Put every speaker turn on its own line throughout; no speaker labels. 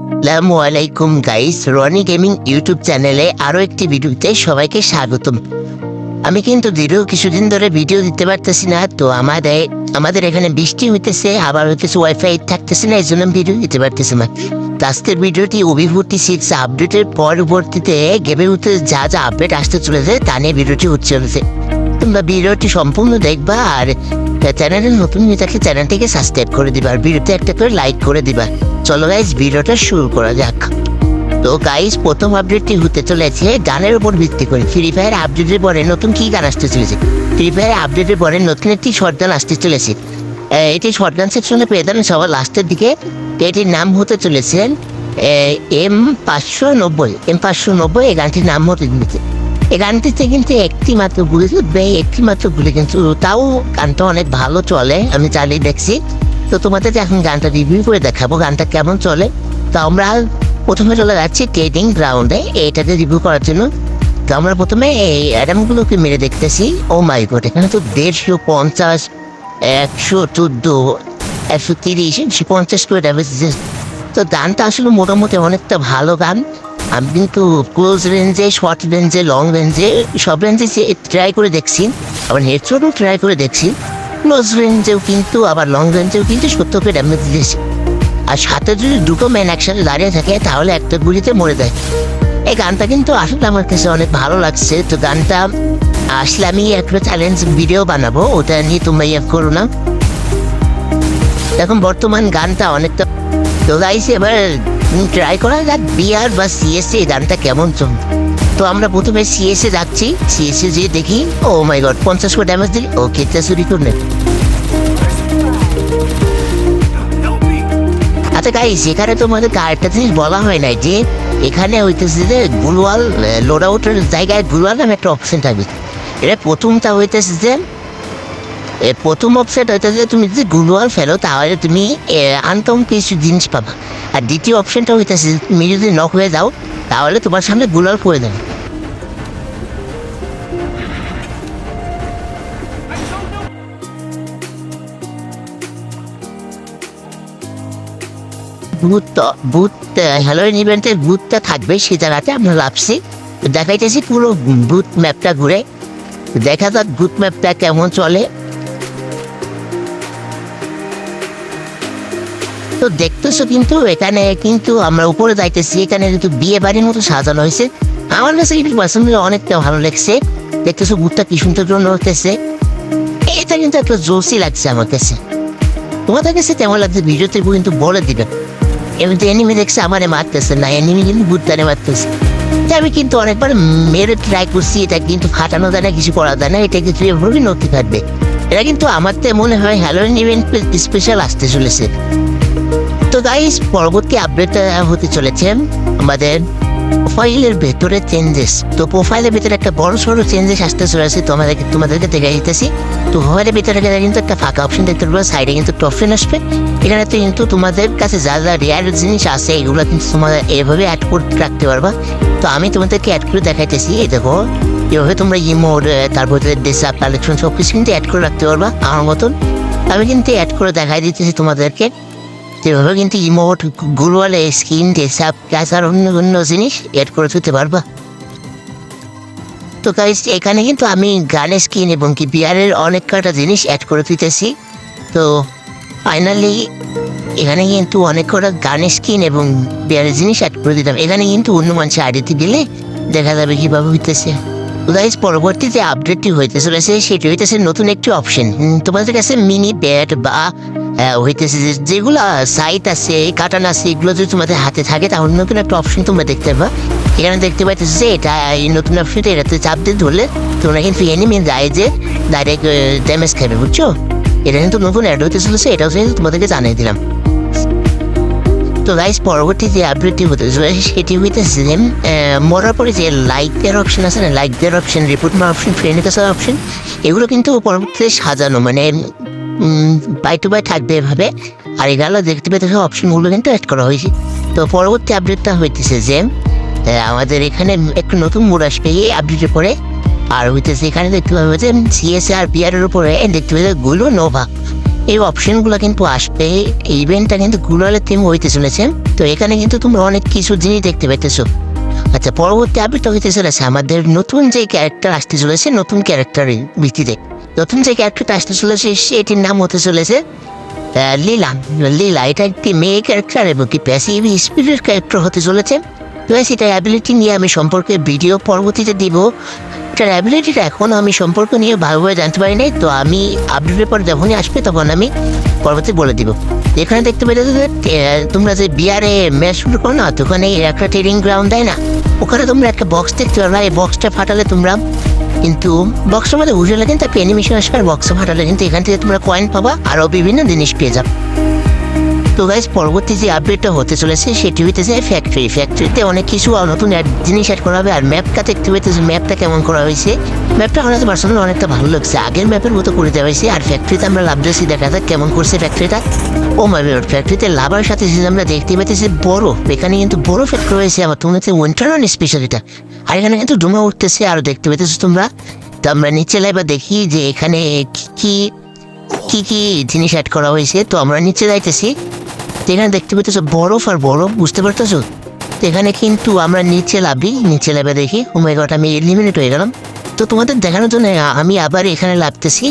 আসসালামু আলাইকুম guys, Roni gaming YouTube চ্যানেলে আরও একটি ভিডিওতে সবাইকে স্বাগতম। আমি কিন্তু কিছুদিন ধরে ভিডিও দিতে পারতেছি না, তো আমাদের এখানে বৃষ্টি হইতেছে, আবার হইতেছে ওয়াইফাই থাকতেছে না, এই জন্য ভিডিও দিতে পারতেছি না। তো আজকের ভিডিওটি OB46 আপডেটের পরবর্তীতে গেমের মধ্যে যা যা আপডেট আসতে চলেছে তা নিয়ে ভিডিওটি হচ্ছে। তোমরা ভিডিওটি সম্পূর্ণ দেখবা, আর চ্যানেলের নতুন হয়ে থাকলে চ্যানেলটিকে সাবস্ক্রাইব করে দিবা, আর ভিডিওতে একটা করে লাইক করে দিবা। চলো গাইজ, ভিডিওটা শুরু করা যাক। তো গাইজ, প্রথম আপডেটটি হতে চলেছে গানের উপর ভিত্তি করে। ফ্রি ফায়ার আপডেটের পরে নতুন কি গান আসতে চলেছে? ফ্রি ফায়ার আপডেটের পরে নতুন একটি শর্ট গান আসতে চলেছে। এটি শর্ট গান সেকশনে পেয়ে যাবেন সবার লাস্টের দিকে। এটির নাম হতে চলেছে M590। এই গানটির নাম হতে চলেছে। এই গানটিতে কিন্তু একটি মাত্র গুলি চলবে, কিন্তু তাও গানটা অনেক ভালো চলে, আমি চালিয়ে দেখছি। তো তোমাদের এখন গানটা রিভিউ করে দেখাবো গানটা কেমন চলে। তো আমরা প্রথমে চলে যাচ্ছি ট্রেডিং গ্রাউন্ডে এইটাকে রিভিউ করার জন্য। তো আমরা প্রথমে এই অ্যাডামগুলোকে মেরে দেখতেছি। ও মাই গড, এখানে তো 150, 114, 130, 150 করে ড্যামেজ দিচ্ছে। তো গানটা আসলে মোটামুটি অনেকটা ভালো গান। আমি কিন্তু ক্লোজ রেঞ্জে, শর্ট রেঞ্জে, লং রেঞ্জে, সব রেঞ্জে ট্রাই করে দেখছি, আবার হেডশটও ট্রাই করে দেখছি। ক্লোজ রেঞ্জেও কিন্তু, আবার লং রেঞ্জেও কিন্তু 70 ড্যামেজ দিয়েছে। আর সাথে যদি দুটো ম্যান একসাথে দাঁড়িয়ে থাকে তাহলে একটা গুলিতে মরে যায়। এই গানটা কিন্তু আসলে আমার কাছে অনেক ভালো লাগছে। তো গানটা আসলে আমি একটা চ্যালেঞ্জ ভিডিও বানাবো, ওটা নিয়ে তোমরা করো না। এখন বর্তমান গানটা অনেকটা তো গাইস, এবার ট্রাই করা যাক বিআর বা সিএসএ গানটা কেমন চল। তো আমরা প্রথমে সিএসএ যাচ্ছি, সিএসএ যেয়ে দেখি। ও মাই গড, 50 করে ড্যামেজ দিই। ও কেটে চুরি করলে। আচ্ছা গাইস, এখানে তোমাদের আরেকটা জিনিস বলা হয় নাই, যে এখানে হইতেছে যে গুলওয়াল লোড আউটের জায়গায় গুলওয়াল নামে একটা অপশন থাকবে। এটা প্রথমটা হইতেছে যে প্রথম অপশন হইতেছে তুমি যদি গুলওয়াল ফেলো তাহলে তুমি আনকমন কিছু জিনিস পাবা। আর দ্বিতীয় অপশনটা হইতেছে তুমি যদি নক হয়ে যাও তাহলে তোমার সামনে গুলওয়াল পড়ে যাবে। হ্যালোইন ইভেন্টের বুথটা থাকবে, সে জায়গাতে আমরা লাভছি। দেখাইতেছি পুরো বুথ ম্যাপটা ঘুরে, দেখা যাক বুথ ম্যাপটা কেমন চলে। তো দেখতেছো কিন্তু এখানে কিন্তু আমরা উপরে যাইতেছি, এখানে কিন্তু বিয়ে বাড়ির মতো সাজানো হয়েছে। আমার কাছে কিন্তু পার্সোনালি অনেকটা ভালো লাগছে। দেখতেছো বুথটা কি সুন্দর জন্য হতেছে, এটা কিন্তু একটা জোসই লাগছে আমার কাছে। তোমাদের কাছে কেমন লাগছে ভিডিওতে কিন্তু বলে দিবে। এমনিতে এনিমি দেখছে আমারে মারতেছে না, এনিমি কিন্তু বুদ্ধটারে মারতেছে। আমি কিন্তু অনেকবার মেরে ট্রাই করছি, এটা কিন্তু ফাটানো যায় না, কিছু করা যায় না, এটা কিন্তু এভাবেই নথি থাকবে। এটা কিন্তু আমার তো মনে হয় হ্যালোইন ইভেন্ট স্পেশাল আসতে চলেছে। তো গাইস, পরবর্তী আপডেটটা হতে চলেছে আমাদের প্রোফাইলের ভেতরে চেঞ্জেস। তো প্রোফাইলের ভেতরে একটা বড় সড়ো চেঞ্জেস আসতে চলেছে, তোমাদেরকে দেখে দিতেছি। তো প্রোফাইলের ভেতরে কিন্তু একটা ফাঁকা অপশন দেখতে পারবে, সাইডে কিন্তু একটা অপশন আসবে। এখানে তো কিন্তু তোমাদের কাছে যা যা রেয়ার জিনিস আছে এগুলো কিন্তু তোমরা এভাবে অ্যাড করে রাখতে পারবা। তো আমি তোমাদেরকে অ্যাড করে দেখাইতেছি। এই দেখো, এভাবে তোমরা ইমোড, তারপরে ডেসআপ, কালেকশন সব কিছু কিন্তু অ্যাড করে রাখতে পারবা আমার মতন। আমি কিন্তু অ্যাড করে দেখাই দিতেছি তোমাদেরকে। সেভাবে কিন্তু ইমোট, গুলওয়ালে স্কিন, ডেসআপ, প্লাস আর অন্য অন্য জিনিস অ্যাড করে দিতে পারবা। তো গাইস, এখানে কিন্তু আমি গানের স্কিন এবং কি বিয়ারের অনেক কটা জিনিস অ্যাড করে দিতেছি। তো ফাইনালি এখানে কিন্তু অনেক কটা গানের স্কিন এবং বিয়ারের জিনিস অ্যাড করে দিতাম। এখানে কিন্তু অন্য মানুষের আইডিতে দিলে দেখা যাবে কীভাবে হইতেছে। তো গাইস, পরবর্তী যে আপডেটটি হইতে চলেছে সেটি হইতেছে নতুন একটি অপশন। তোমাদের কাছে মিনি ব্যাট বা হইতেছে যেগুলো সাইট আছে, কাটান আছে, এগুলো যদি তোমাদের হাতে থাকে তাহলে নতুন একটা অপশন তোমরা দেখতে পাবা। এখানে দেখতে পাইতেছে যে এটা এই নতুন অপশনটা, এটাতে চাপ দিয়ে ধরলে তোমরা কিন্তু এনিমি যায় যে ডাইরেক্ট ড্যামেজ খাবে, বুঝছো? এটা কিন্তু নতুন অ্যাড হইতে চলেছে, এটাও কিন্তু তোমাদেরকে জানিয়ে দিলাম। তো গাইস, পরবর্তী যে আপডেটটি হতে চলেছে সেটি হইতেছে মরার পরে যে লাইক দেওয়ার অপশন আছে না, লাইক দেওয়ার অপশন, রিপোর্ট মার অপশন, ফ্রেন্ড কাছে অপশন, এগুলো কিন্তু পরবর্তীতে সাজানো, মানে বাই টু বাই থাকবে এভাবে। আর এগুলো দেখতে পেতে অপশনগুলো কিন্তু অ্যাড করা হয়েছে। তো পরবর্তী আপডেটটা হইতেছে যে আমাদের এখানে একটু নতুন মোড আসবে এই আপডেটের পরে। আর হইতেছে এখানে দেখতে পাবে যে সিএসএ আর বিআরের উপরে দেখতে পাবে গুলো নোভা। এই অপশনগুলো কিন্তু আসবে। এই ইভেন্টটা কিন্তু গ্লোবালের থিম হইতে চলেছে। তো এখানে কিন্তু তোমরা অনেক কিছু জিনিস দেখতে পাইতেছো। আচ্ছা, পরবর্তী আপডেটটা হইতে চলেছে আমাদের নতুন যে ক্যারেক্টার আসতে চলেছে, নতুন ক্যারেক্টারের ভিত্তিতে নতুন যে ক্যারেক্টারটা আসতে চলেছে সেটির নাম হতে চলেছে লীলা। লীলা এটা একটি মেয়ে ক্যারেক্টার এবং কি প্যাসিভ স্পিরিট ক্যারেক্টার হতে চলেছে। তো সেটা অ্যাবিলিটি নিয়ে আমি সম্পর্কে ভিডিও পরবর্তীতে দিব। এটার অ্যাবিলিটিটা এখন আমি সম্পর্ক নিয়ে ভালোভাবে জানতে পারি নাই। তো আমি আপডেটের পর যখনই আসবে তখন আমি পরবর্তী বলে দিব। এখানে দেখতে পেলে তোমরা যে বিয়ারে ম্যাচ শুরু করো না, তো ওখানে একটা ট্রেনিং গ্রাউন্ড দেয় না, ওখানে তোমরা একটা বক্স দেখতে পারবে। এই বক্সটা ফাটালে তোমরা কিন্তু বক্সের মধ্যে উঠে কিন্তু একটা অ্যানিমেশন আসবে, আর বক্সে ফাটালে কিন্তু এখান থেকে তোমরা কয়েন পাবা, আরও বিভিন্ন জিনিস পেয়ে যাবে। তো গাইজ, পরবর্তী যে আপডেটটা হতে চলেছে সেটি হইতেছে ফ্যাক্টরিতে অনেক কিছু নতুন জিনিস অ্যাড করা হবে। আর ম্যাপটা দেখতে পেতেছে, ম্যাপটা কেমন করা হয়েছে, ম্যাপটা আমার পার্সোনালি অনেকটা ভালো লাগছে, আগের ম্যাপের মতো করে দেওয়া হয়েছে। আর ফ্যাক্টরিতে আমরা লাভ দিয়েছি, দেখা যাক কেমন করছে ফ্যাক্টরিটা। ও মাই গড, ফ্যাক্টরিতে লাভার সাথে আমরা দেখতে পেতেছি বরফ, এখানে কিন্তু বরফ ফ্যাক্টরি রয়েছে। আমার তোমরা উইন্টার অন স্পেশাল এটা, আর এখানে কিন্তু ডুমা উঠতেছে আরও দেখতে পেতেছো তোমরা। তো আমরা নিচে লাইবা দেখি যে এখানে কি কি কি জিনিস অ্যাড করা হয়েছে। তো আমরা নিচে যাইতেছি, এখানে দেখতে পেতেছো বরফ আর বরফ, বুঝতে পারতেছো। তো এখানে কিন্তু আমরা নিচে লাভে দেখি ও মাই গড, আমি এলিমিনেট হয়ে গেলাম। তো তোমাদের দেখানোর জন্য আমি আবার এখানে লাভতেছি,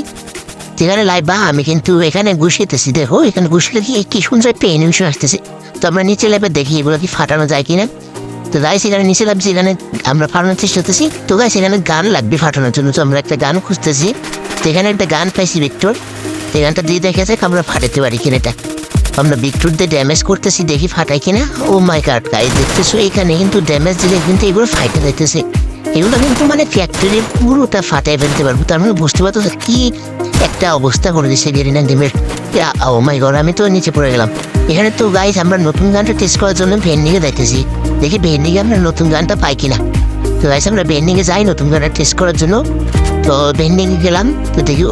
যেখানে লাইবা আমি কিন্তু এখানে ঘুষিতেছি। দেখো এখানে ঘুষলে কি সুন্দর একটা অ্যানিমেশন আসতেছে। তো আমরা নিচে লাভে দেখি এগুলো কি ফাটানো যায় কিনা। তো গাইস, এখানে নিচে লাভছি, এখানে আমরা ফাটানোর চেষ্টা করতেছি। তো গাইস, এখানে গান লাগবে ফাটানোর জন্য, তো আমরা একটা গান খুঁজতেছি। তো এখানে একটা গান পাইছি ভিক্টর, তো গানটা দিয়ে দেখা যাক আমরা ফাটাতে পারি কিনা। এটা আমরা ভিক্টর দিয়ে ড্যামেজ করতেছি, দেখি ফাটাই কিনা। ও মাই গড গাইস, দেখতেছো এখানে কিন্তু ড্যামেজ দিলে কিন্তু এগুলো ফাইটে যাইতেছে। এগুলো কিন্তু মানে ফ্যাক্টরির পুরোটা ফাটাই ফেলতে পারবো। তার মানে বুঝতে পারতো কি একটা অবস্থা করে দিচ্ছে গেরিনা গেমের। ও মাই গড, আমি তো নিচে পড়ে গেলাম। এখানে তো গাইস আমরা নতুন গানটা টেস্ট করার জন্য ভেন্ডিংয়ে যাইতেছি, দেখি ভেন্ডিংয়ে আমরা নতুন গানটা পাই কিনা। তো গাইস আমরা ভেন্ডিংয়ে যাই নতুন গানটা টেস্ট করার জন্য। তো ভেন্ডিংয়ে গেলাম, তো দেখি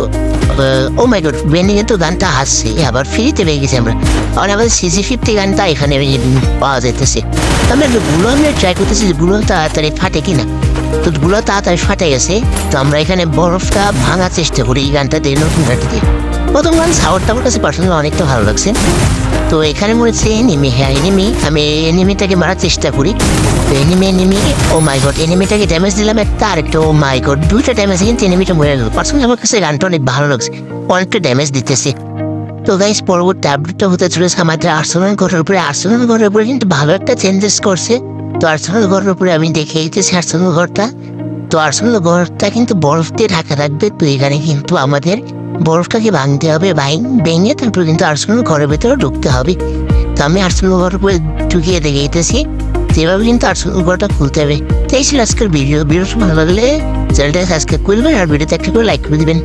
ও মাই গড, ভেন্ডিংয়ে তো গানটা আসছে, আবার ফ্রিতে পেয়ে গেছি আমরা। আর আমাদের CC50 গানটা এখানে পাওয়া যাইতেছে। আমরা আমরা ট্রাই করতেছি যে গুলো তাড়াতাড়ি ফাটে কিনা। তো গুলো তাড়াতাড়ি ফাটে গেছে। তো আমরা এখানে বরফটা ভাঙার চেষ্টা করি এই গানটা দিয়ে, নতুন গানটা দিয়ে। প্রথম গান সাউন্ডটা আমার কাছে পার্সোনালি অনেকটা ভালো লাগছে। তো এখানে মনে হচ্ছে এনিমি, হ্যাঁ এনিমি, আমি এনিমিটাকে মারার চেষ্টা করি। তো এনিমি ও মাই গড, এনিমিটাকে ড্যামেজ দিলাম একটা, আর একটা ও মাই গড, দুইটা ড্যামেজ কিন্তু এনিমিটা মরে গেল। পার্সোনালি আমার কাছে গানটা অনেক ভালো লাগছে, অনেকটা ড্যামেজ দিতেছে। তো গাইস, পরবর্তী আপডেটটা হতে চলেছে আমাদের আর্সেনাল ঘরের উপরে। আর্সেনাল ঘরের উপরে কিন্তু ভালো একটা চেঞ্জেস করছে। তো আর্সেনাল ঘরের উপরে আমি দেখে দিতেছি আর্সেনাল ঘরটা। তো আর্সেনাল ঘরটা কিন্তু বরফ দিয়ে ঢাকা থাকবে। তো এখানে কিন্তু আমাদের বরফটাকে ভাঙতে হবে, ভেঙে তারপর কিন্তু আর্সেনাল ঘরের ভেতরে ঢুকতে হবে। তো আমি আর্সেনাল ঘরের উপরে ঢুকিয়ে দেখে দিতেছি, যেভাবে কিন্তু আর্সেনাল ঘরটা খুলতে হবে। তো এই ছিল আজকের ভিডিও। ভালো লাগলে চ্যানেলটাকে সাবস্ক্রাইব করবেন আর ভিডিওতে একটা করে লাইক করে দিবেন।